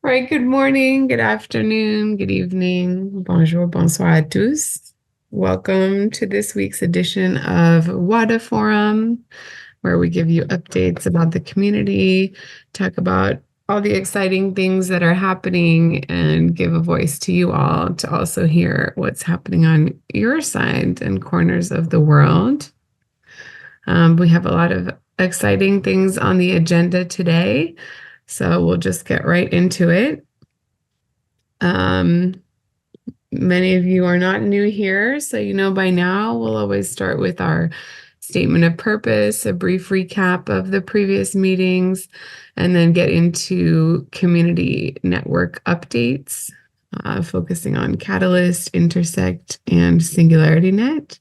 All right, good morning, good afternoon, good evening. Bonjour, bonsoir à tous. Welcome to this week's edition of Wada Forum, where we give you updates about the community, talk about all the exciting things that are happening, and give a voice to you all to also hear what's happening on your side and corners of the world. We have a lot of exciting things on the agenda today, so we'll just get right into it. Many of you are not new here, so you know by now we'll always start with our statement of purpose, a brief recap of the previous meetings, and then get into community network updates, focusing on Catalyst, Intersect, and SingularityNet.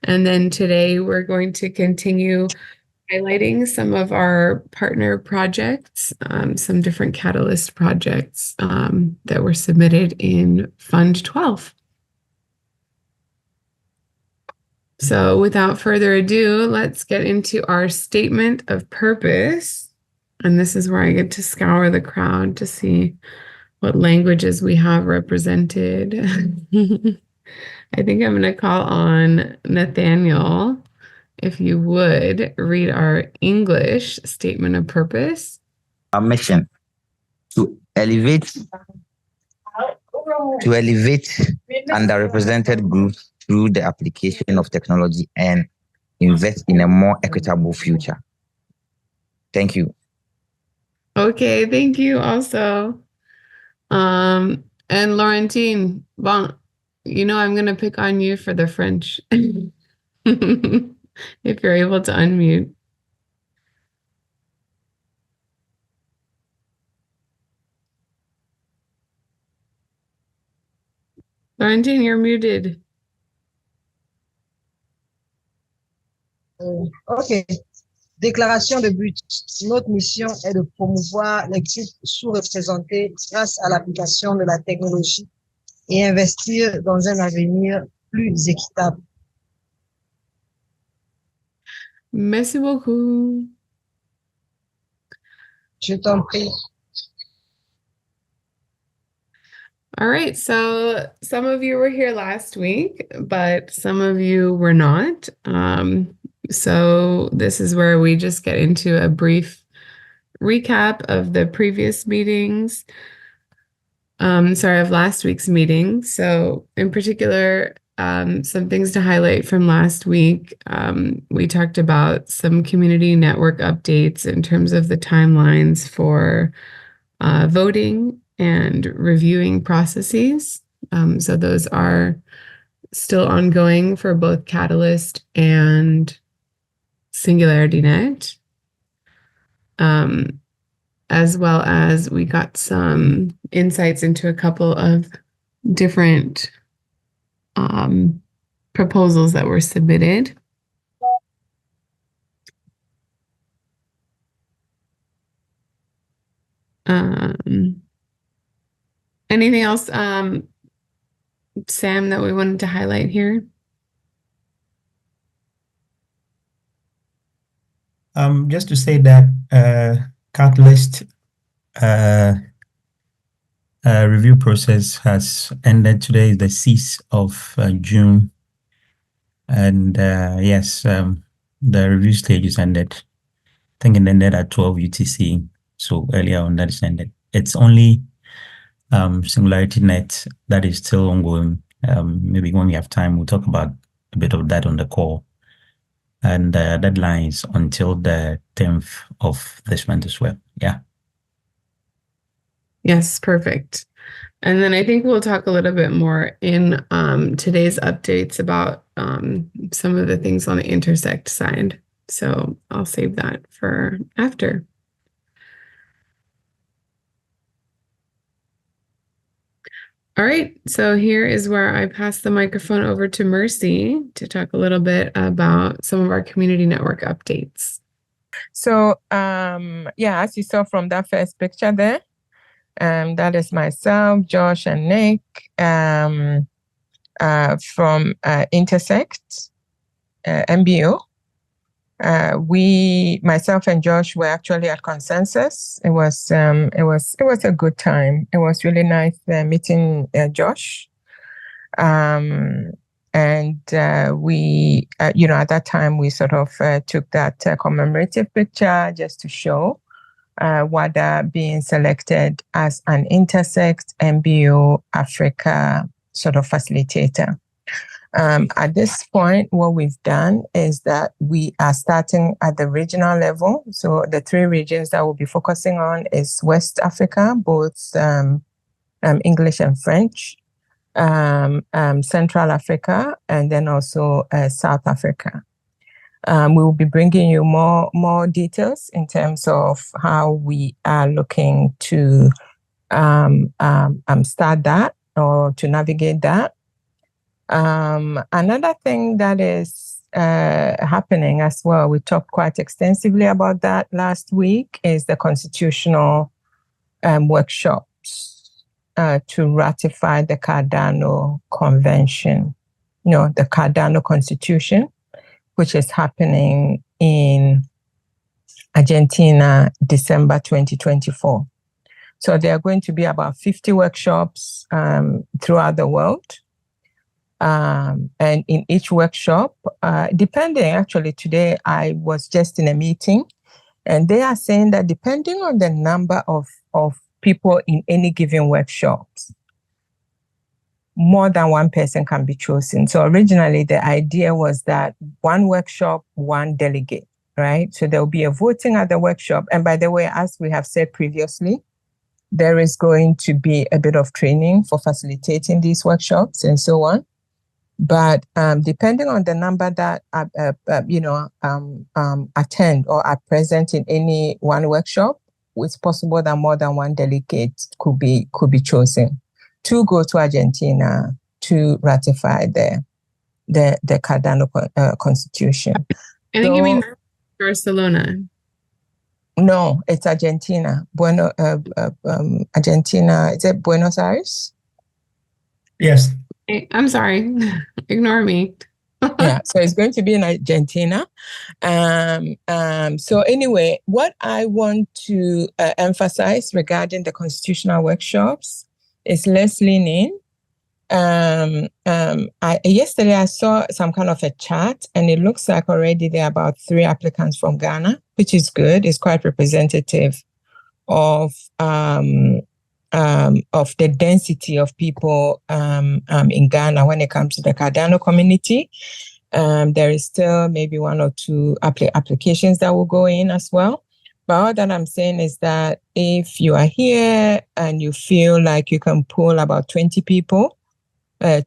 And then today we're going to continue highlighting some of our partner projects, some different Catalyst projects that were submitted in Fund 12. So without further ado, let's get into our statement of purpose. And this is where I get to scour the crowd to see what languages we have represented. I think I'm going to call on Nathaniel. If you would read our English statement of purpose. Our mission to elevate underrepresented groups through the application of technology and invest in a more equitable future. Thank you. Okay, thank you also. And Laurentine, bon, you know I'm gonna pick on you for the French. If you're able to unmute. Laurentine, you're muted. OK. Déclaration de but. Notre mission est de promouvoir les groupes sous-représentés grâce à l'application de la technologie et investir dans un avenir plus équitable. Merci beaucoup. Je t'en prie. All right, so some of you were here last week, but some of you were not. So this is where we just get into a brief recap of the previous meetings. Of last week's meeting. So in particular, some things to highlight from last week. We talked about some community network updates in terms of the timelines for voting and reviewing processes. So those are still ongoing for both Catalyst and SingularityNet. As well as we got some insights into a couple of different proposals that were submitted. Anything else, Sam, that we wanted to highlight here? Just to say that Catalyst review process has ended. Today is the 6th of June. And yes, the review stage is ended. I think it ended at 12 UTC. So earlier on that is ended. It's only SingularityNet that is still ongoing. Maybe when we have time, we'll talk about a bit of that on the call. And the deadline is until the 10th of this month as well. Yeah. Yes, perfect. And then I think we'll talk a little bit more in today's updates about some of the things on the Intersect side. So I'll save that for after. All right, so here is where I pass the microphone over to Mercy to talk a little bit about some of our community network updates. So, yeah, as you saw from that first picture there, that is myself, Josh, and Nick from Intersect, MBO. Myself and Josh were actually at Consensus. It was a good time. It was really nice meeting Josh. And we, at that time, we sort of took that commemorative picture just to show Wada being selected as an Intersect MBO Africa sort of facilitator. At this point, what we've done is that we are starting at the regional level. So the 3 regions that we'll be focusing on is West Africa, both English and French, Central Africa, and then also South Africa. We will be bringing you more details in terms of how we are looking to start that or to navigate that. Another thing that is happening as well, we talked quite extensively about that last week, is the constitutional workshops to ratify the Cardano Convention, the Cardano Constitution, which is happening in Argentina, December 2024. So there are going to be about 50 workshops throughout the world. And in each workshop, depending, actually today I was just in a meeting, and they are saying that depending on the number of people in any given workshops, more than one person can be chosen. So originally the idea was that one workshop, one delegate, right? So there will be a voting at the workshop. And by the way, as we have said previously, there is going to be a bit of training for facilitating these workshops and so on. But depending on the number that attend or are present in any one workshop, it's possible that more than one delegate could be chosen to go to Argentina to ratify the Cardano Constitution. I think you mean Barcelona. No, it's Argentina. Argentina. Is it Buenos Aires? Yes. I'm sorry. Ignore me. Yeah, so it's going to be in Argentina. So anyway, what I want to emphasize regarding the constitutional workshops is let's lean in. Yesterday I saw some kind of a chart, and it looks like already there are about 3 applicants from Ghana, which is good. It's quite representative of the density of people in Ghana when it comes to the Cardano community. There is still maybe 1 or 2 applications that will go in as well. But all that I'm saying is that if you are here and you feel like you can pull about 20 people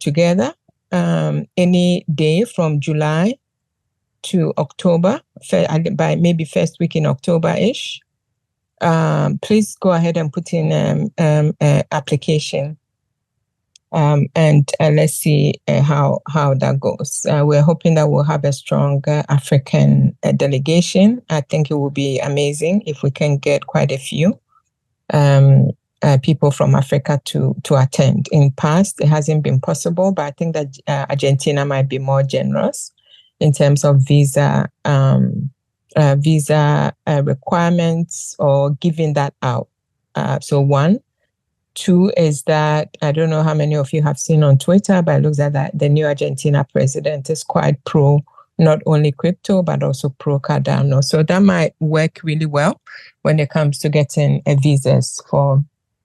together any day from July to October, by maybe first week in October-ish, please go ahead and put in application, and let's see how that goes. We're hoping that we'll have a strong African delegation. I think it will be amazing if we can get quite a few people from Africa to attend. In past, it hasn't been possible, but I think that Argentina might be more generous in terms of visa requirements or giving that out. So 1. 2 is that I don't know how many of you have seen on Twitter, but it looks like that the new Argentina president is quite pro not only crypto but also pro Cardano. So that might work really well when it comes to getting visas for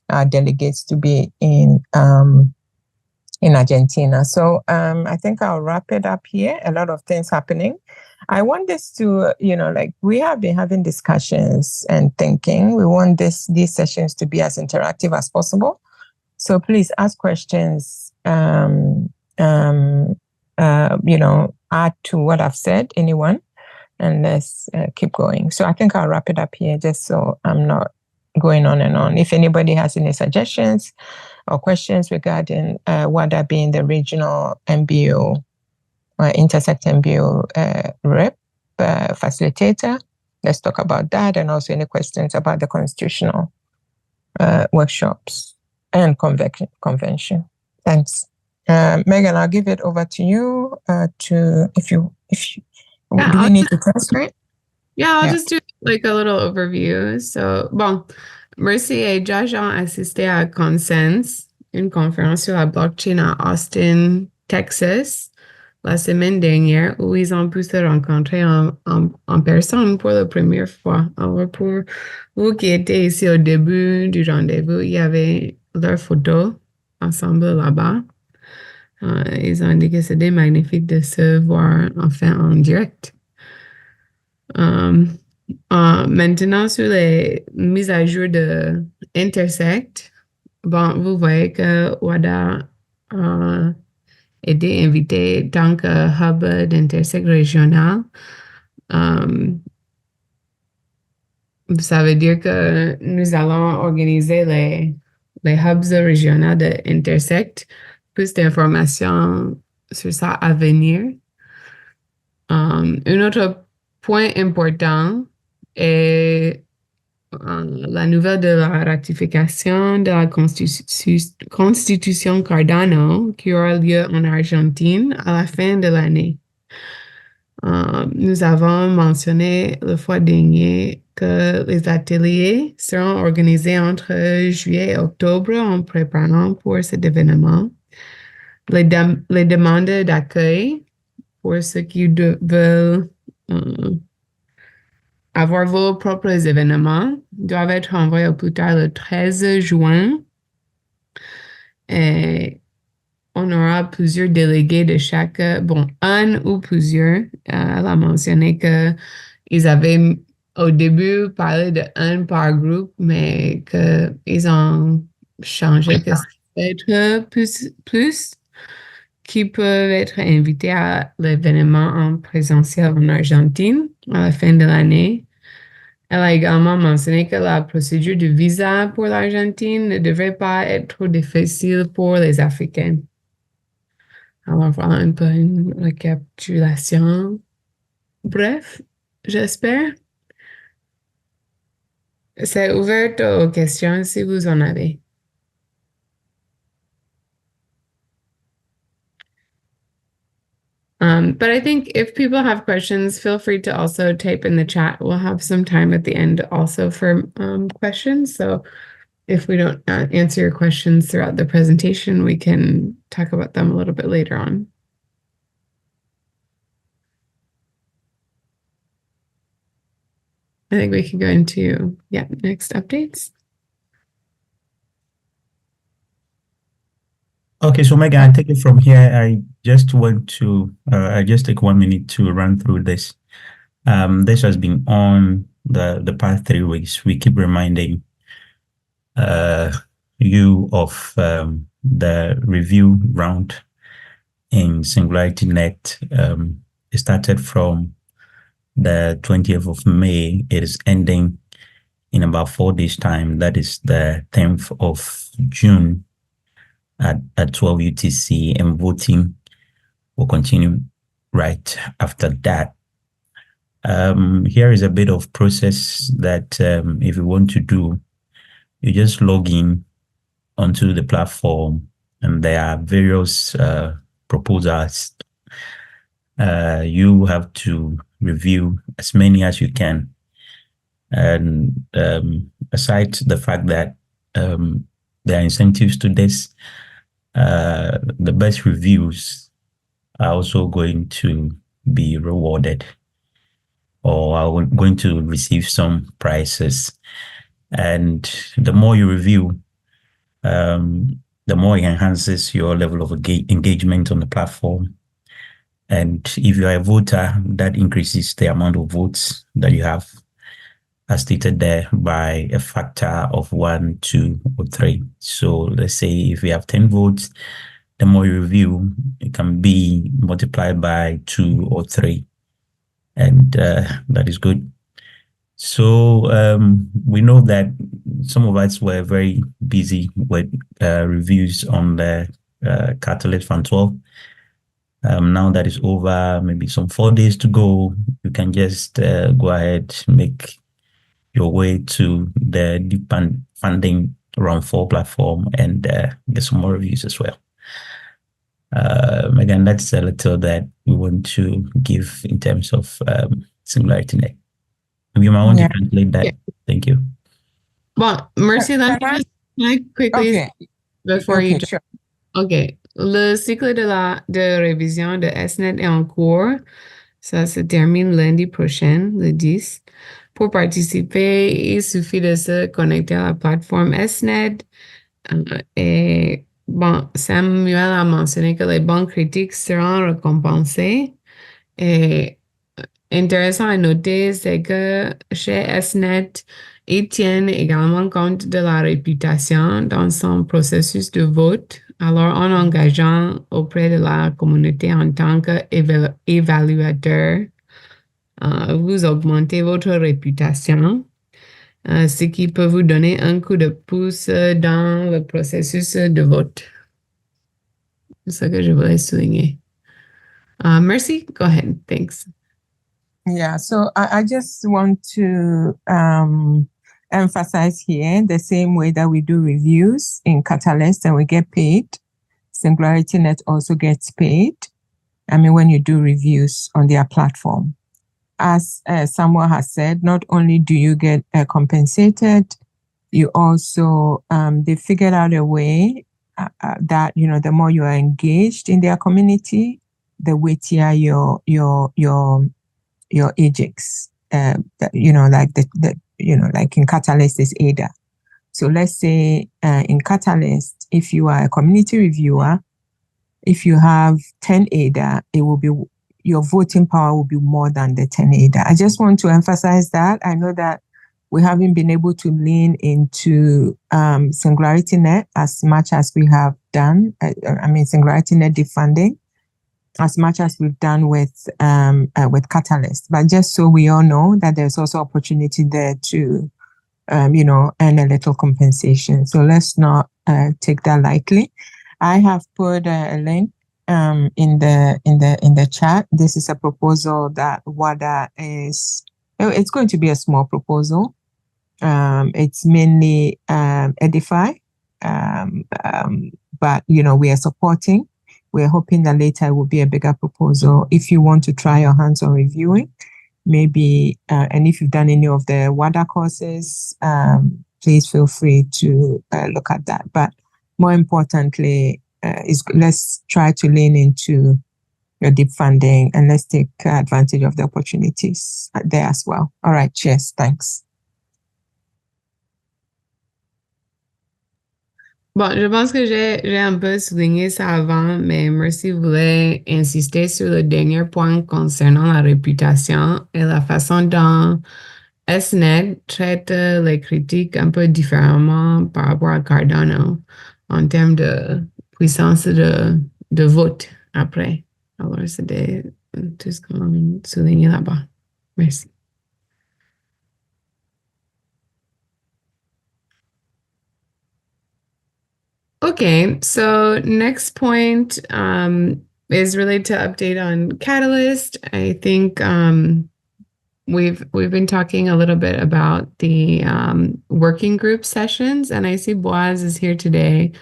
our delegates to be in Argentina. So I think I'll wrap it up here. A lot of things happening. I want this to, we have been having discussions and thinking. We want these sessions to be as interactive as possible. So please ask questions, add to what I've said, anyone, and let's keep going. So I think I'll wrap it up here just so I'm not going on and on. If anybody has any suggestions or questions regarding Wada being the regional MBO, Intersect MBO rep, facilitator, let's talk about that, and also any questions about the constitutional workshops and convention. Thanks. Megan, I'll give it over to you. Do we need to translate? Yeah, I'll Yeah. just do like a little overview. So, bon, Mercy et Jaja ont assisté à Consens, une conférence sur la blockchain à Austin, Texas, la semaine dernière, où ils ont pu se rencontrer en personne pour la première fois. Alors, pour vous qui étiez ici au début du rendez-vous, il y avait leurs photos ensemble là-bas. Ils ont dit que c'était magnifique de se voir enfin en direct. Maintenant, sur les mises à jour de Intersect, bon, vous voyez que Wada a été invité tant que hub d'Intersect régional. Ça veut dire que nous allons organiser les hubs régionaux de Intersect. Plus d'informations sur ça à venir. Un autre point important est la nouvelle de la ratification de la Constitution Cardano qui aura lieu en Argentine à la fin de l'année. Nous avons mentionné le fois dernier que les ateliers seront organisés entre juillet et octobre en préparant pour cet événement. Les demandes d'accueil pour ceux qui veulent avoir vos propres événements doivent être envoyés au plus tard le 13 juin. Et on aura plusieurs délégués de chaque, bon, un ou plusieurs. Elle a mentionné qu'ils avaient au début parlé de un par groupe, mais qu'ils ont changé, que ça peut être plus qui peuvent être invités à l'événement en présentiel en Argentine à la fin de l'année. Elle a également mentionné que la procédure de visa pour l'Argentine ne devrait pas être trop difficile pour les Africains. Alors voilà un peu une récapitulation. Bref, j'espère. C'est ouvert aux questions si vous en avez. But I think if people have questions, feel free to also type in the chat. We'll have some time at the end also for questions. So if we don't answer your questions throughout the presentation, we can talk about them a little bit later on. I think we can go into, next updates. Okay, so Megan, I take it from here. I just want to, I just take 1 minute to run through this. This has been on the past 3 weeks. We keep reminding you of the review round in Singularity Net. It started from the 20th of May. It is ending in about 4 days' time. That is the 10th of June at 12 UTC, and voting will continue right after that. Here is a bit of process that if you want to do, you just log in onto the platform, and there are various proposals. You have to review as many as you can. And aside the fact that there are incentives to this, the best reviews are also going to be rewarded or are going to receive some prizes. And the more you review, the more it enhances your level of engagement on the platform. And if you are a voter, that increases the amount of votes that you have, as stated there, by a factor of 1, 2, or 3. So let's say if we have 10 votes, the more you review, it can be multiplied by 2 or 3. And that is good. So we know that some of us were very busy with reviews on the Catalyst Fund 12. Now that is over, maybe some 4 days to go, you can just go ahead, make your way to the deep funding round 4 platform and get some more reviews as well. Again, that's a little that we want to give in terms of Singularity Net. You might want to translate that. Thank you. Bon, merci. Let me just quickly before you. Sure. OK. Le cycle de révision de SNET est en cours. Ça se termine lundi prochain, le 10. Pour participer, il suffit de se connecter à la plateforme SNET. Et bon, Samuel a mentionné que les bons critiques seront récompensés. Et intéressant à noter, c'est que chez SNET, ils tiennent également compte de la réputation dans son processus de vote. Alors, en engageant auprès de la communauté en tant qu'évaluateur, vous augmentez votre réputation, ce qui peut vous donner un coup de pouce dans le processus de vote. C'est ça que je voulais souligner. Mercy, go ahead. Thanks. Yeah, so I just want to emphasize here the same way that we do reviews in Catalyst and we get paid, SingularityNet also gets paid. I mean, when you do reviews on their platform. As Samuel has said, not only do you get compensated, you also, they figured out a way that, you know, the more you are engaged in their community, the weightier your AGIX, you know, like like in Catalyst is ADA. So let's say in Catalyst, if you are a community reviewer, if you have 10 ADA, it will be your voting power will be more than the 10 ADA. I just want to emphasize that. I know that we haven't been able to lean into SingularityNet as much as we have done. I mean, SingularityNet defunding as much as we've done with Catalyst. But just so we all know that there's also opportunity there to, you know, earn a little compensation. So let's not take that lightly. I have put a link in the chat. This is a proposal that WADA is. It's going to be a small proposal. It's mainly Edify, but you know, we are supporting. We're hoping that later it will be a bigger proposal. If you want to try your hands on reviewing, maybe, and if you've done any of the WADA courses, please feel free to look at that. But more importantly, let's try to lean into your deep funding and let's take advantage of the opportunities there as well. All right, cheers, thanks. Bon, je pense que j'ai un peu souligné ça avant, mais Mercy voulait insister sur le dernier point concernant la réputation et la façon dont SNET traite les critiques un peu différemment par rapport à Cardano en termes de puissance de vote après. Alors, c'était tout ce qu'on soulignait là-bas. Merci. Okay, so next point is really to update on Catalyst. I think we've been talking a little bit about the working group sessions, and I see Boaz is here today.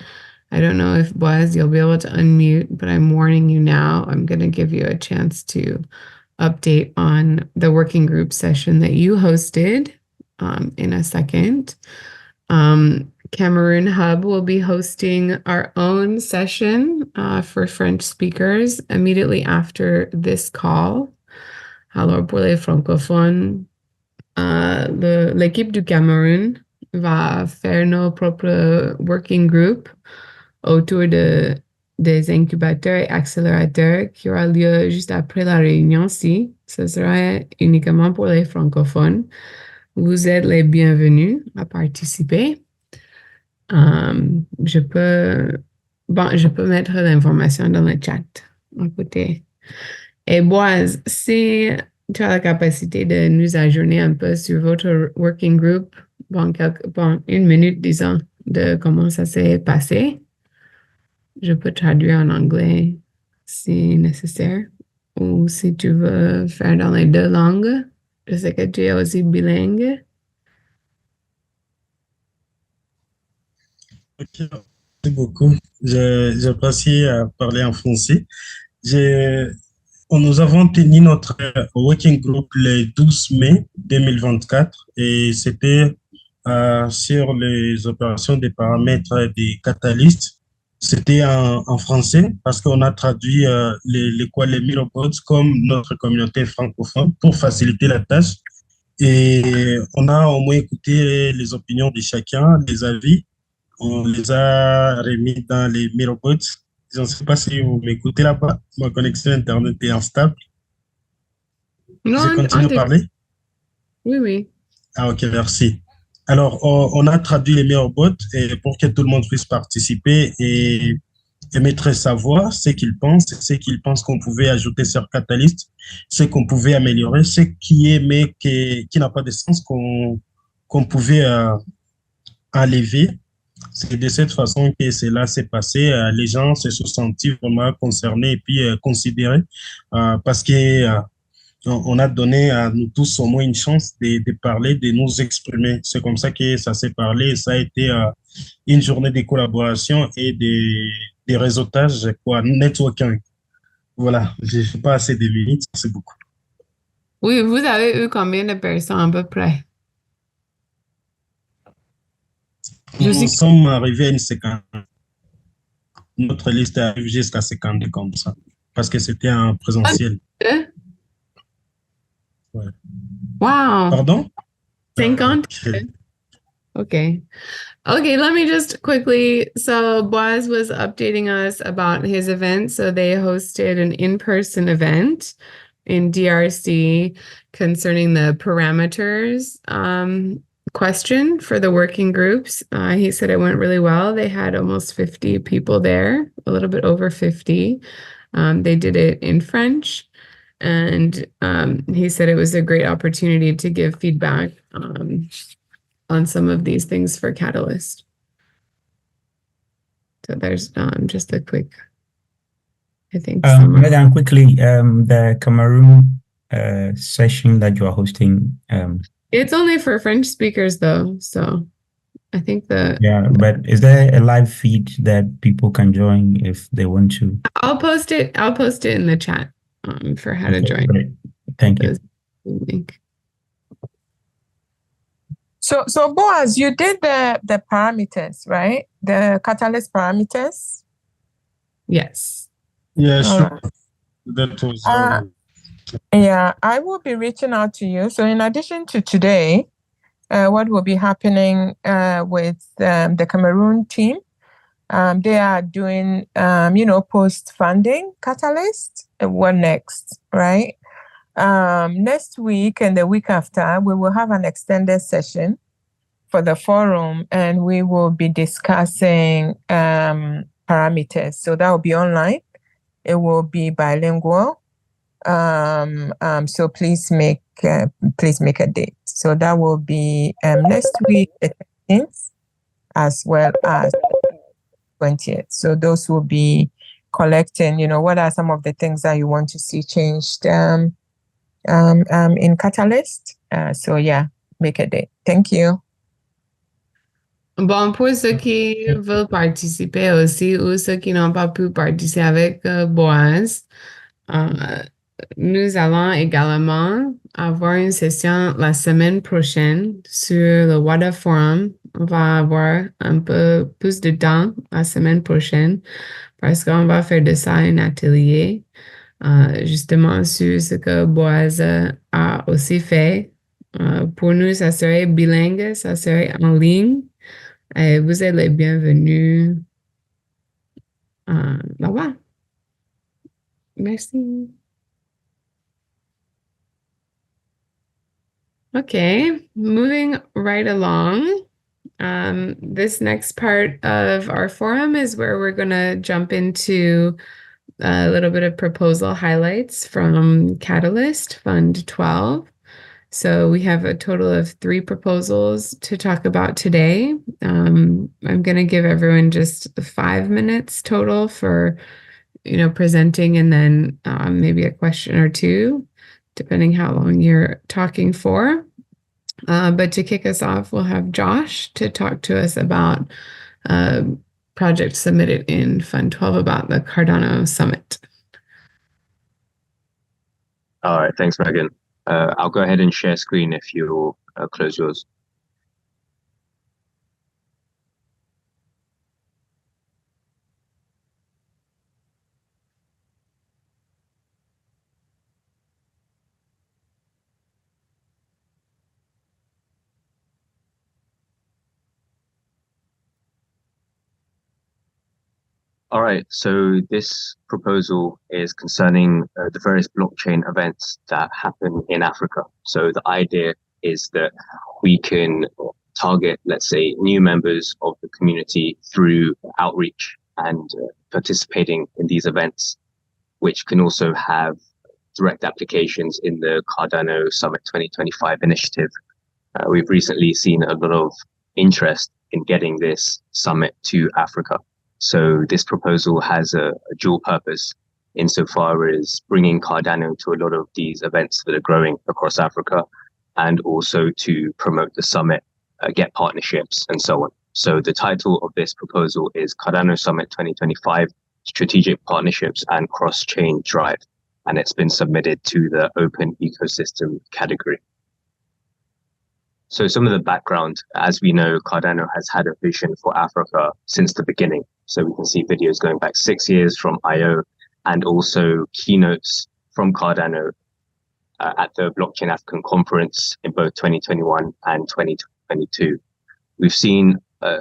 I don't know if Boaz, you'll be able to unmute, but I'm warning you now. I'm going to give you a chance to update on the working group session that you hosted in a second. Cameroon Hub will be hosting our own session for French speakers immediately after this call. Alors, pour les francophones, l'équipe du Cameroun va faire nos propres working group autour des incubateurs et accélérateurs qui aura lieu juste après la réunion-ci. Ce sera uniquement pour les francophones. Vous êtes les bienvenus à participer. Je peux mettre l'information dans le chat à côté. Et Boaz, si tu as la capacité de nous ajourner un peu sur votre working group, bon, une minute, disons, de comment ça s'est passé, je peux traduire en anglais si nécessaire, ou si tu veux faire dans les deux langues. Je sais que tu es aussi bilingue. Ok, merci beaucoup. J'ai pas à parler en français. J'ai Nous avons tenu notre working group le 12 mai 2024 et c'était sur les opérations des paramètres des catalystes. C'était en français parce qu'on a traduit les mirobots comme notre communauté francophone pour faciliter la tâche. Et on a au moins écouté les opinions de chacun, les avis. On les a remis dans les mirobots. Je ne sais pas si vous m'écoutez là-bas. Ma connexion Internet est instable. Non, Je continue à parler? Oui, oui. Ah, ok, merci. Alors, on a traduit les mirobots et pour que tout le monde puisse participer et mettre sa voix, ce qu'il pense qu'on pouvait ajouter sur Catalyst, ce qu'on pouvait améliorer, ce qui est, mais qui n'a pas de sens qu'on pouvait enlever. C'est de cette façon que cela s'est passé. Les gens se sont sentis vraiment concernés et puis considérés parce que on a donné à nous tous au moins une chance de parler, de nous exprimer. C'est comme ça que ça s'est parlé. Ça a été une journée de collaboration et de réseautage, quoi, networking. Voilà, je n'ai pas assez de minutes, c'est beaucoup. Oui, vous avez eu combien de personnes à peu près? Nous sommes arrivés à une séquence. Notre liste arrive jusqu'à 50 comme ça, parce que c'était en présentiel. Ouais. Wow. Pardon? 50? Okay. Okay, let me just quickly. So Boaz was updating us about his event. So they hosted an in-person event in DRC concerning the parameters question for the working groups. He said it went really well. They had almost 50 people there, a little bit over 50. They did it in French. And he said it was a great opportunity to give feedback on some of these things for Catalyst. So there's just a quick, I think. Megan, quickly, the Cameroon session that you are hosting. It's only for French speakers though, so I think yeah, but is there a live feed that people can join if they want to? I'll post it in the chat for how to join. Great. Thank you. Link. So Boaz, you did the parameters, right? The catalyst parameters? Yes. Yeah, sure. That was yeah, I will be reaching out to you. So in addition to today, what will be happening with the Cameroon team? They are doing, post-funding catalyst. What next, right? Next week and the week after, we will have an extended session for the forum, and we will be discussing parameters. So that will be online. It will be bilingual. So please make a date. So that will be next week, the 15th, as well as 20th. So those will be collecting, what are some of the things that you want to see changed in Catalyst. So yeah, make a date. Thank you. Bon, pour ceux qui veulent participer aussi ou ceux qui n'ont pas pu participer avec Boaz, nous allons également avoir une session la semaine prochaine sur le Wada Forum. On va avoir un peu plus de temps la semaine prochaine parce qu'on va faire de ça un atelier justement sur ce que Boaz a aussi fait. Pour nous, ça serait bilingue, ça serait en ligne. Vous êtes les bienvenus là-bas. Merci. Okay, moving right along. This next part of our forum is where we're going to jump into a little bit of proposal highlights from Catalyst Fund 12. So we have a total of 3 proposals to talk about today. I'm going to give everyone just 5 minutes total for, presenting, and then maybe a question or two, depending how long you're talking for. But to kick us off, we'll have Josh to talk to us about project submitted in Fund 12 about the Cardano Summit. All right, thanks, Megan. I'll go ahead and share screen if you close yours. All right, so this proposal is concerning the various blockchain events that happen in Africa. So the idea is that we can target, let's say, new members of the community through outreach and participating in these events, which can also have direct applications in the Cardano Summit 2025 initiative. We've recently seen a lot of interest in getting this summit to Africa. So this proposal has a dual purpose insofar as bringing Cardano to a lot of these events that are growing across Africa, and also to promote the summit, get partnerships, and so on. So the title of this proposal is Cardano Summit 2025, Strategic Partnerships and Cross-Chain Drive, and it's been submitted to the Open Ecosystem category. So some of the background, as we know, Cardano has had a vision for Africa since the beginning. So we can see videos going back 6 years from I.O. and also keynotes from Cardano at the Blockchain African Conference in both 2021 and 2022. We've seen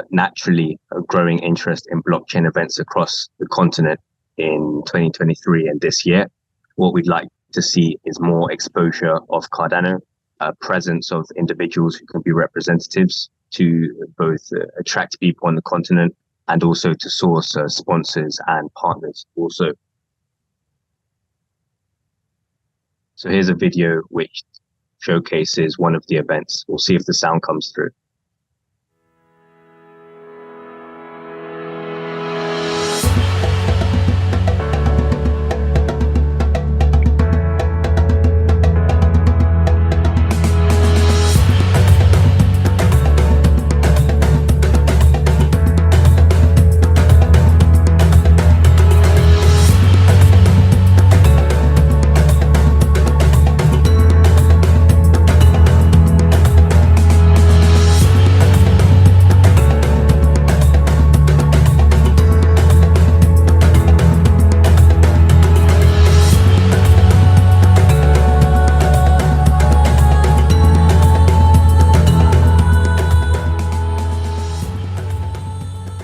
naturally a growing interest in blockchain events across the continent in 2023 and this year. What we'd like to see is more exposure of Cardano, presence of individuals who can be representatives to both attract people on the continent and also to source sponsors and partners also. So here's a video which showcases one of the events. We'll see if the sound comes through.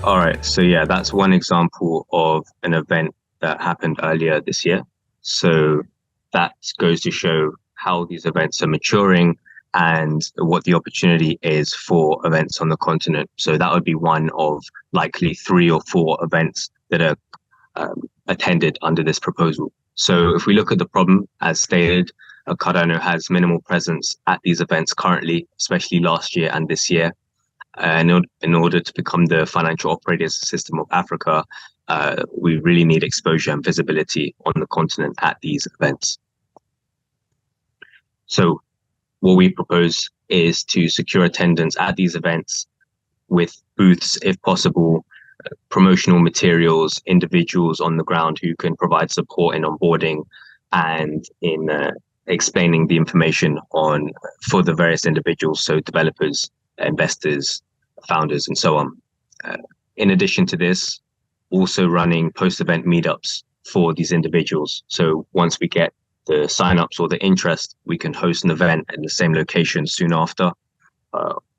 All right, so yeah, that's one example of an event that happened earlier this year. So that goes to show how these events are maturing and what the opportunity is for events on the continent. So that would be one of likely 3 or 4 events that are attended under this proposal. So if we look at the problem, as stated, Cardano has minimal presence at these events currently, especially last year and this year. In order to become the financial operating system of Africa, we really need exposure and visibility on the continent at these events. So what we propose is to secure attendance at these events with booths, if possible, promotional materials, individuals on the ground who can provide support in onboarding and in explaining the information for the various individuals, so developers, investors, founders, and so on. In addition to this, also running post-event meetups for these individuals. So once we get the signups or the interest, we can host an event in the same location soon after,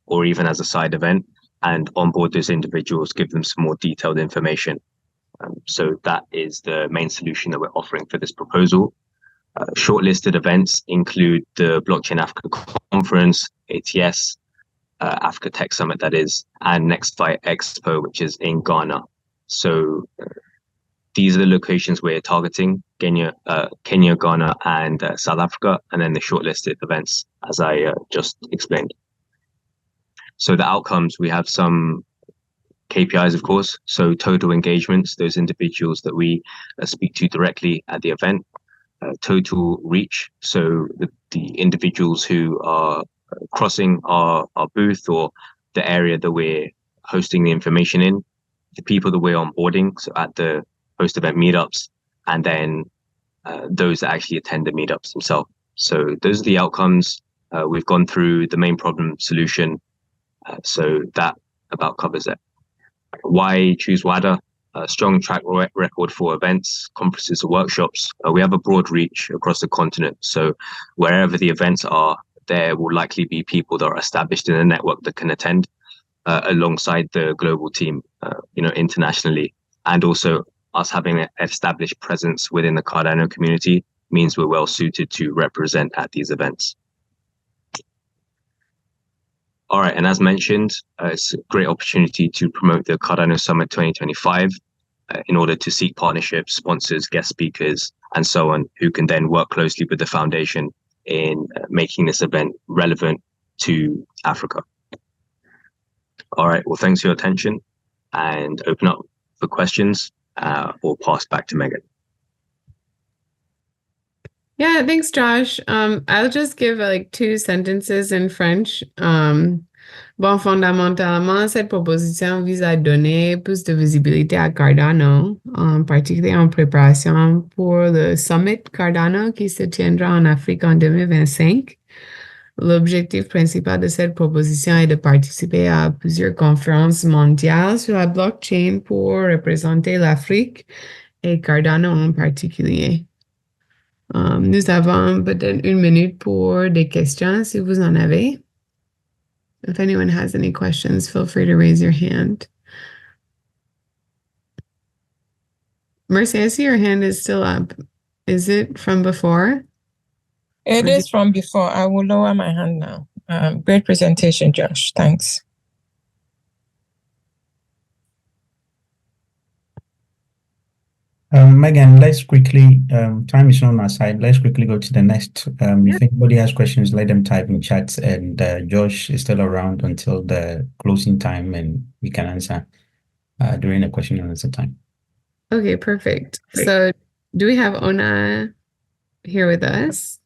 or even as a side event, and onboard those individuals, give them some more detailed information. So that is the main solution that we're offering for this proposal. Shortlisted events include the Blockchain Africa Conference, ATS, Africa Tech Summit, that is, and Next Fight Expo, which is in Ghana. So these are the locations we're targeting: Kenya, Ghana, and South Africa, and then the shortlisted events, as I just explained. So the outcomes, we have some KPIs, of course. So total engagements, those individuals that we speak to directly at the event. Total reach, so the individuals who are crossing our booth or the area that we're hosting the information in, the people that we're onboarding, so at the post-event meetups, and then those that actually attend the meetups themselves. So those are the outcomes. We've gone through the main problem solution. So that about covers it. Why choose WADA? A strong track record for events, conferences, or workshops. We have a broad reach across the continent. So wherever the events are, there will likely be people that are established in a network that can attend alongside the global team, internationally. And also us having an established presence within the Cardano community means we're well suited to represent at these events. All right, and as mentioned, it's a great opportunity to promote the Cardano Summit 2025 in order to seek partnerships, sponsors, guest speakers, and so on, who can then work closely with the foundation in making this event relevant to Africa. All right, well, thanks for your attention, and open up for questions or pass back to Megan. Yeah, thanks, Josh. I'll just give like 2 sentences in French. Bon, fondamentalement, cette proposition vise à donner plus de visibilité à Cardano, en particulier en préparation pour le Summit Cardano qui se tiendra en Afrique en 2025. L'objectif principal de cette proposition est de participer à plusieurs conférences mondiales sur la blockchain pour représenter l'Afrique et Cardano en particulier. Nous avons peut-être 1 minute pour des questions si vous en avez. If anyone has any questions, feel free to raise your hand. Mercy, I see your hand is still up. Is it from before? It is from before. I will lower my hand now. Great presentation, Josh. Thanks. Megan, let's quickly, time is on our side. Let's quickly go to the next. If anybody has questions, let them type in chats, and Josh is still around until the closing time, and we can answer during the question and answer time. Okay, perfect. Great. So do we have Ona here with us?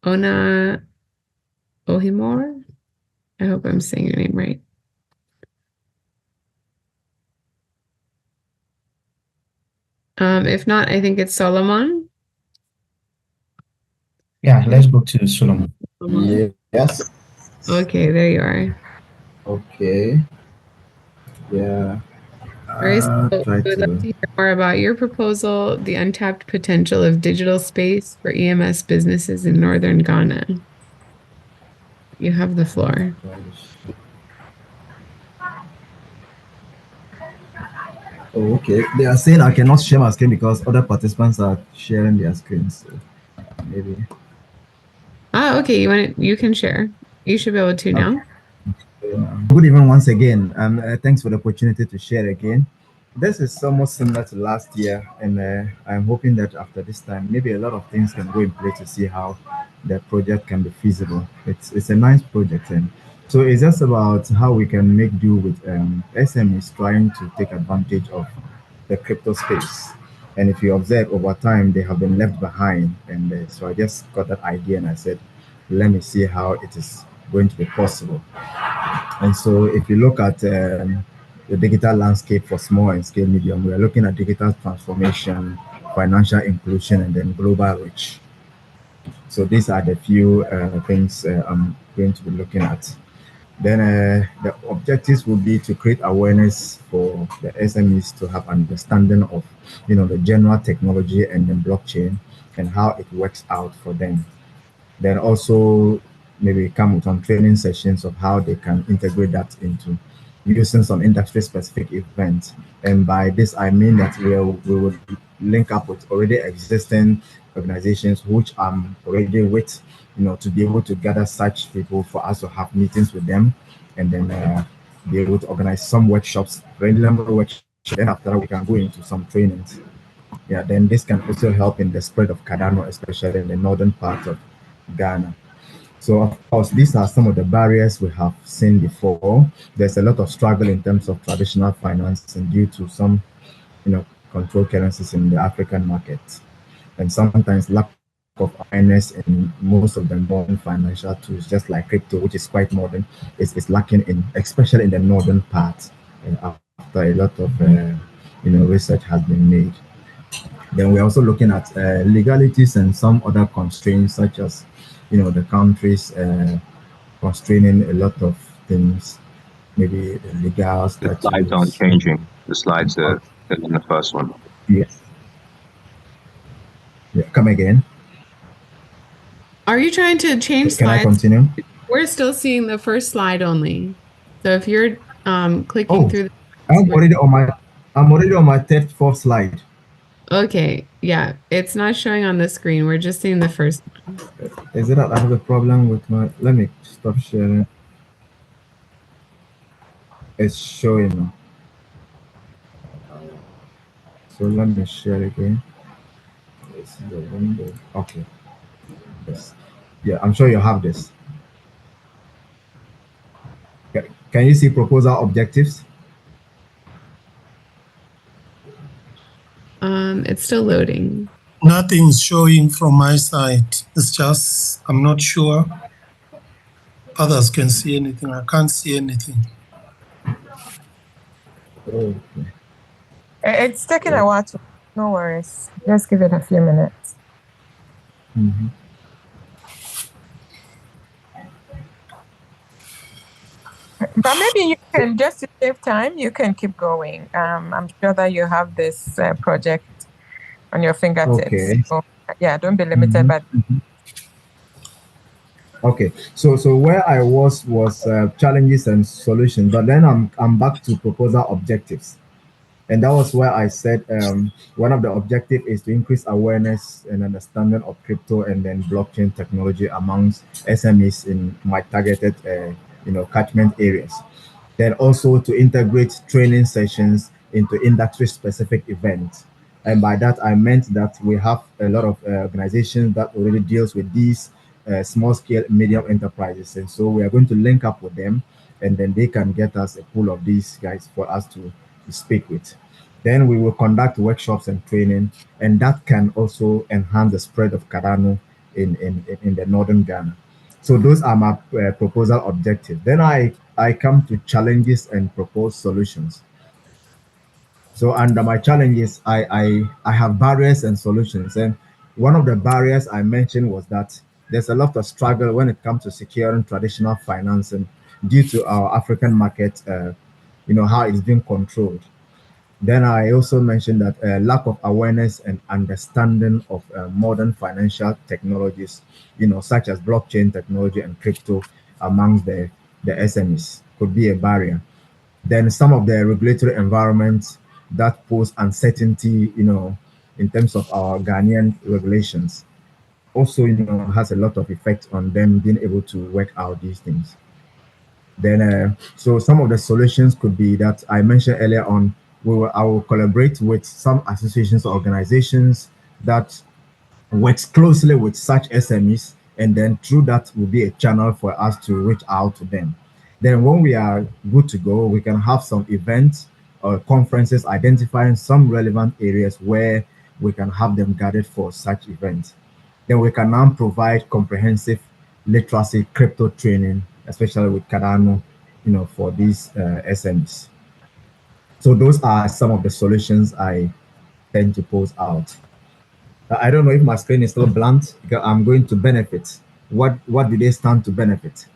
Ona Ohimor? I hope I'm saying your name right. If not, I think it's Solomon. Yeah, let's go to Solomon. Yes. Okay, there you are. Okay. Yeah. Very so I would love to hear more about your proposal, the untapped potential of digital space for EMS businesses in northern Ghana. You have the floor. Oh, okay. They are saying I cannot share my screen because other participants are sharing their screens. So maybe. Okay. You can share. You should be able to now. Good evening once again. Thanks for the opportunity to share again. This is somewhat similar to last year, and I'm hoping that after this time, maybe a lot of things can go in place to see how the project can be feasible. It's a nice project, and so it's just about how we can make do with SMEs trying to take advantage of the crypto space. And if you observe over time, they have been left behind. And so I just got that idea and I said, let me see how it is going to be possible. And so if you look at the digital landscape for small and scale medium, we are looking at digital transformation, financial inclusion, and then global reach. So these are the few things I'm going to be looking at. Then the objectives would be to create awareness for the SMEs to have understanding of, the general technology and the blockchain and how it works out for them. Then also maybe come with some training sessions of how they can integrate that into using some industry-specific events. And by this, I mean that we will link up with already existing organizations which I'm already with, to be able to gather such people for us to have meetings with them, and then be able to organize some workshops, regular workshops. Then after that, we can go into some trainings. Yeah, then this can also help in the spread of Cardano, especially in the northern part of Ghana. So of course, these are some of the barriers we have seen before. There's a lot of struggle in terms of traditional financing due to some, controlled currencies in the African market, and sometimes lack of awareness in most of the modern financial tools, just like crypto, which is quite modern, is lacking in, especially in the northern part, after a lot of research has been made. Then we're also looking at legalities and some other constraints, such as, the countries constraining a lot of things, maybe the legal The slides aren't statutes. changing. The slides are in the first one. Yes. Yeah, come again. Are you trying to change Can slides? I continue? We're still seeing the first slide only. So if you're clicking through I'm already on my third, fourth slide. Okay, yeah, it's not showing on the screen. We're just seeing the first one. Is it that I have a problem with my, let me stop sharing. It's showing now. So let me share again. Let's see the window. Okay. Yes. Yeah, I'm sure you have this. Can you see proposal objectives? It's still loading. Nothing's showing from my side. It's just, I'm not sure others can see anything. I can't see anything. Okay. It's taking a while to, no worries. Just give it a few minutes. Mm-hmm. But maybe you can, just to save time, you can keep going. I'm sure that you have this project on your fingertips. Okay. So, yeah, don't be limited by. Okay, so where I was challenges and solutions, but then I'm back to proposal objectives, and that was where I said one of the objectives is to increase awareness and understanding of crypto and then blockchain technology amongst SMEs in my targeted catchment areas. Then also to integrate training sessions into industry specific events. And by that, I meant that we have a lot of organizations that already deals with these small scale medium enterprises. And so we are going to link up with them, and then they can get us a pool of these guys for us to speak with. Then we will conduct workshops and training, and that can also enhance the spread of Cardano in the northern Ghana. So those are my proposal objectives. Then I come to challenges and propose solutions. So under my challenges, I have barriers and solutions. And one of the barriers I mentioned was that there's a lot of struggle when it comes to securing traditional financing due to our African market, how it's being controlled. Then I also mentioned that lack of awareness and understanding of modern financial technologies, such as blockchain technology and crypto amongst the SMEs could be a barrier. Then some of the regulatory environments that pose uncertainty, in terms of our Ghanaian regulations, also, has a lot of effect on them being able to work out these things. Then, so some of the solutions could be that I mentioned earlier on. I will collaborate with some associations or organizations that works closely with such SMEs, and then through that will be a channel for us to reach out to them. Then when we are good to go, we can have some events or conferences identifying some relevant areas where we can have them gathered for such events. Then we can now provide comprehensive literacy crypto training, especially with Cardano, for these SMEs. So those are some of the solutions I tend to pose out. I don't know if my screen is still blunt because I'm going to benefit. What do they stand to benefit?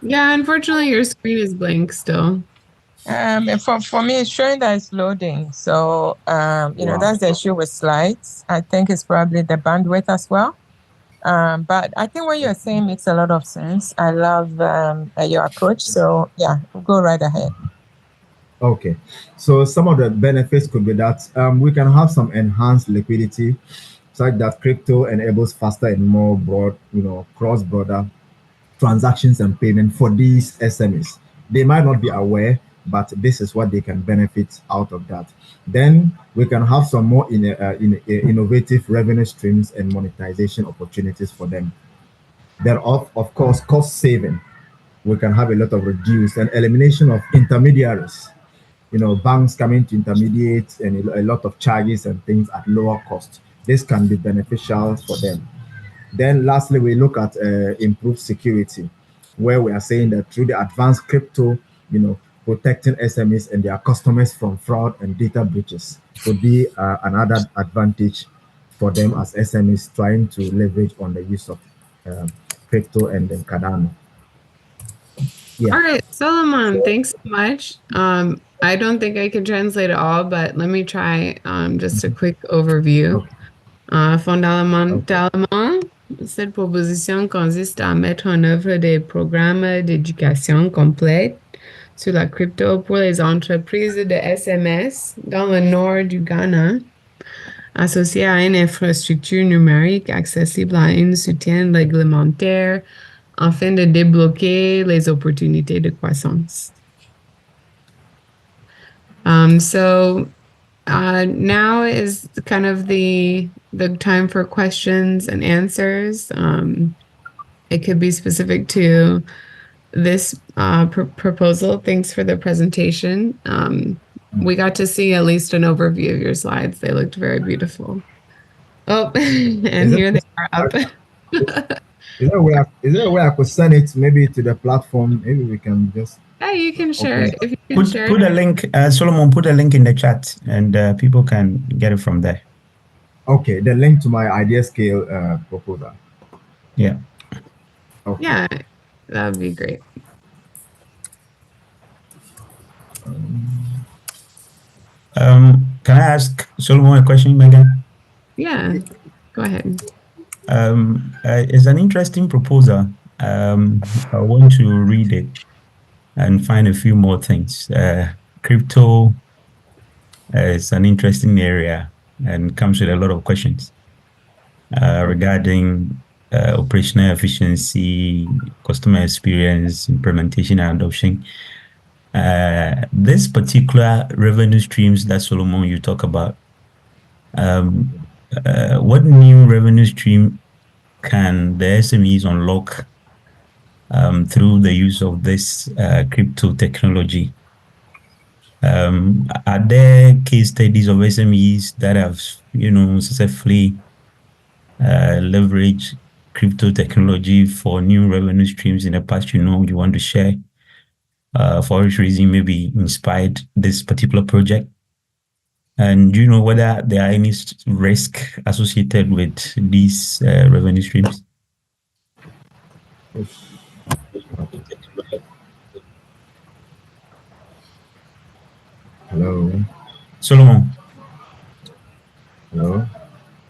Yeah, unfortunately, your screen is blank still. For me, it's showing that it's loading. So, that's the issue with slides. I think it's probably the bandwidth as well. But I think what you're saying makes a lot of sense. I love your approach. So, yeah, go right ahead. Okay, so some of the benefits could be that we can have some enhanced liquidity, such that crypto enables faster and more broad, cross-border transactions and payment for these SMEs. They might not be aware, but this is what they can benefit out of that. Then we can have some more innovative revenue streams and monetization opportunities for them. Then, of course, cost saving. We can have a lot of reduced and elimination of intermediaries. Banks coming to intermediate and a lot of charges and things at lower cost. This can be beneficial for them. Then lastly, we look at improved security, where we are saying that through the advanced crypto protecting SMEs and their customers from fraud and data breaches could be another advantage for them as SMEs trying to leverage on the use of crypto and then Cardano. Yeah. All right, Solomon, thanks so much. I don't think I can translate it all, but let me try just a quick overview. Fondamentalement, cette proposition consiste à mettre en œuvre des programmes d'éducation complète sur la crypto pour les entreprises de SMS dans le nord du Ghana, associées à une infrastructure numérique accessible à un soutien réglementaire afin de débloquer les opportunités de croissance. So now is kind of the time for questions and answers. It could be specific to this proposal. Thanks for the presentation. We got to see at least an overview of your slides. They looked very beautiful. Oh, and here they are up. Is there a way I could send it maybe to the platform? Maybe we can just. Yeah, you can share it. If you can Put share a link, Solomon, put a link in the chat and people can get it from there. Okay, the link to my idea scale proposal. Yeah. Okay. Yeah, that would be great. Can I ask Solomon a question, Megan? Yeah, go ahead. It's an interesting proposal. I want to read it and find a few more things. Crypto is an interesting area and comes with a lot of questions regarding operational efficiency, customer experience, implementation and adoption. This particular revenue streams that Solomon you talk about, what new revenue stream can the SMEs unlock through the use of this crypto technology? Are there case studies of SMEs that have, successfully leveraged crypto technology for new revenue streams in the past? You want to share for which reason maybe inspired this particular project? And do you know whether there are any risk associated with these revenue streams? Hello. Solomon. Hello.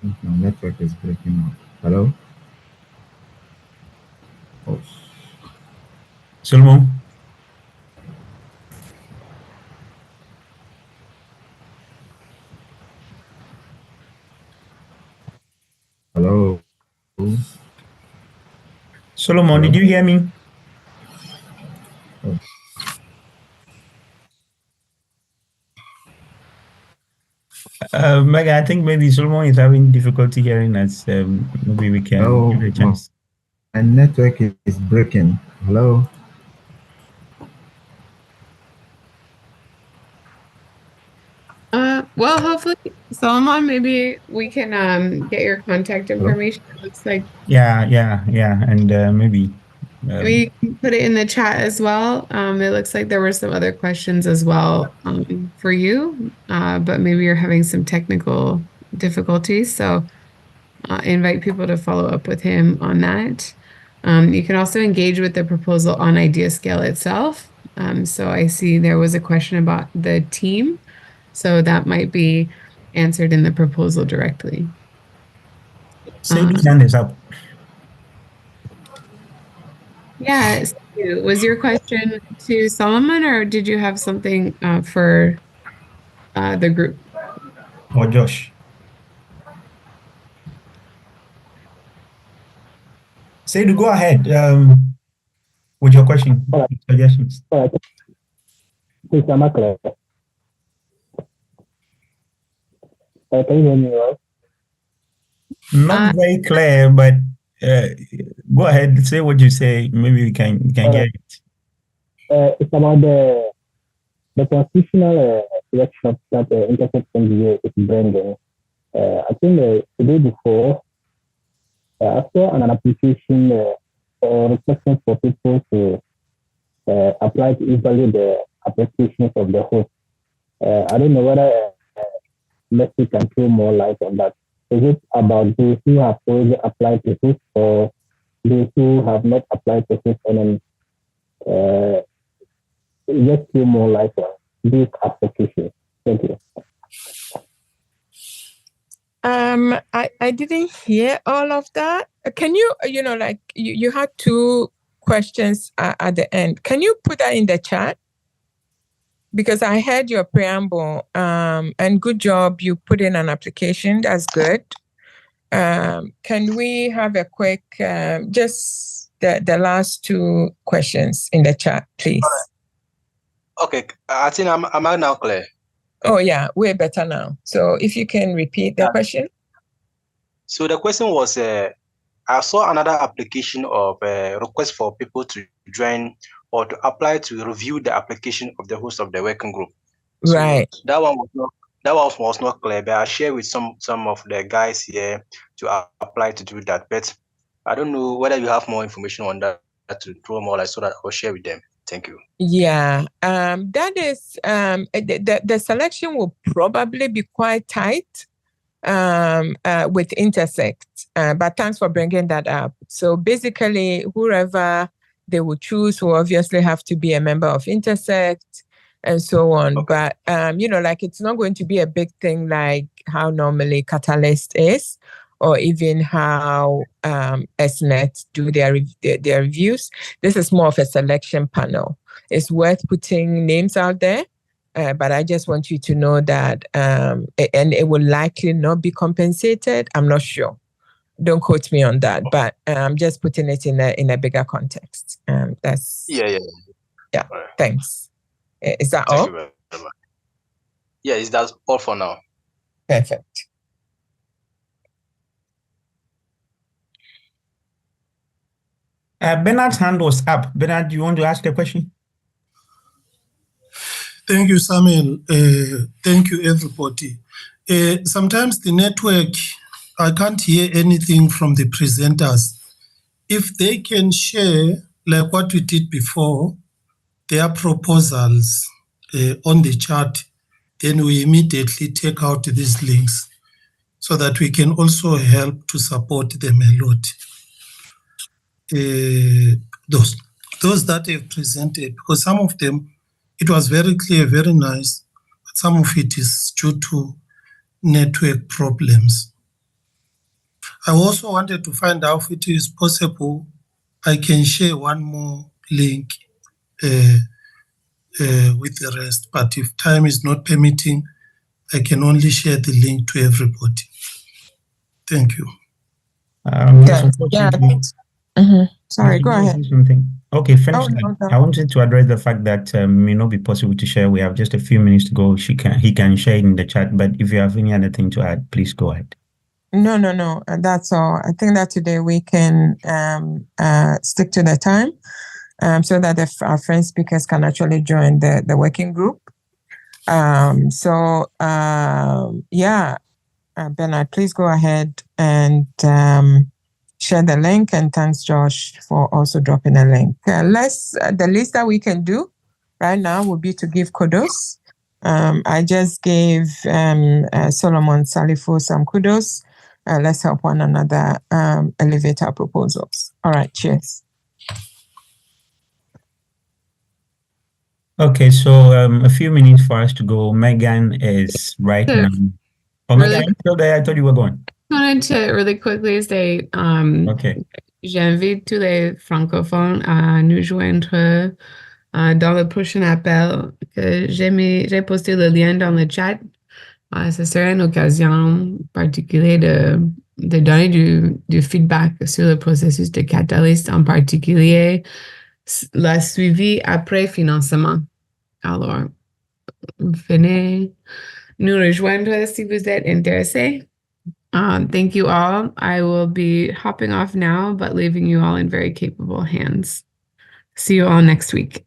My network is breaking up. Hello. Oh. Solomon. Hello. Solomon, hello? Did you hear me? Oh. Megan, I think maybe Solomon is having difficulty hearing us. Maybe we can give it a chance. My network is breaking. Hello. Well, hopefully, Solomon, maybe we can get your contact information. Hello? It looks like. Yeah, and maybe. We can put it in the chat as well. It looks like there were some other questions as well for you, but maybe you're having some technical difficulties. So invite people to follow up with him on that. You can also engage with the proposal on Idea Scale itself. So I see there was a question about the team. So that might be answered in the proposal directly. Sadie's hand is up. Yeah, was your question to Solomon, or did you have something for the group? Or Josh? Sadie, go ahead with your question, suggestions. Please, I'm clear. Can you hear me well? Not very clear, but go ahead, say what you say. Maybe we can get it. It's about the constitutional elections that Intercept NGA is bringing. I think the day before, I saw an application or requesting for people to apply to evaluate the applications of the host. I don't know whether Messi can throw more light on that. Is it about those who have already applied to host or those who have not applied to host, and then just throw more light on these applications? Thank you. I didn't hear all of that. Can you, like you had two questions at the end. Can you put that in the chat? Because I heard your preamble, and good job, you put in an application. That's good. Can we have a quick, just the last two questions in the chat, please? Okay, I think am I now clear? Oh yeah, way better now. So if you can repeat the question. So the question was, I saw another application of request for people to join or to apply to review the application of the host of the working group. So right. That one was not clear, but I share with some of the guys here to apply to do that. But I don't know whether you have more information on that to throw more light so that I'll share with them. Thank you. Yeah, that is the selection will probably be quite tight with Intersect, but thanks for bringing that up. So basically, whoever they will choose will obviously have to be a member of Intersect and so on. Okay. But like it's not going to be a big thing like how normally Catalyst is, or even how SNet do their reviews. This is more of a selection panel. It's worth putting names out there, but I just want you to know that, and it will likely not be compensated. I'm not sure. Don't quote me on that, but I'm just putting it in a bigger context. That's yeah. Right. Thanks. Is that Thank all? You very much. Yeah, that's all for now. Perfect. Bernard's hand was up. Bernard, do you want to ask a question? Thank you, Samuel. Thank you, everybody. Sometimes the network, I can't hear anything from the presenters. If they can share, like what we did before, their proposals on the chat, then we immediately take out these links so that we can also help to support them a lot. Those that have presented, because some of them, it was very clear, very nice, but some of it is due to network problems. I also wanted to find out if it is possible I can share one more link with the rest, but if time is not permitting, I can only share the link to everybody. Thank you. Sorry, go ahead. Okay, finish that. No. I wanted to address the fact that may not be possible to share. We have just a few minutes to go. He can share it in the chat, but if you have any other thing to add, please go ahead. No. That's all. I think that today we can stick to the time so that our friend speakers can actually join the working group. Bernard, please go ahead and share the link, and thanks Josh for also dropping a link. The least that we can do right now would be to give kudos. I just gave Solomon Salifo some kudos. Let's help one another elevate our proposals. All right, cheers. Okay, so a few minutes for us to go. Megan is right now. Oh, really? Megan, still there? I thought you were going. I wanted to really quickly say, j'invite tous les francophones à nous joindre dans le prochain appel. J'ai posté le lien dans le chat. Ce serait une occasion particulière de donner du feedback sur le processus de Catalyst, en particulier la suivi après financement. Alors, venez nous rejoindre si vous êtes intéressés. Thank you all. I will be hopping off now, but leaving you all in very capable hands. See you all next week.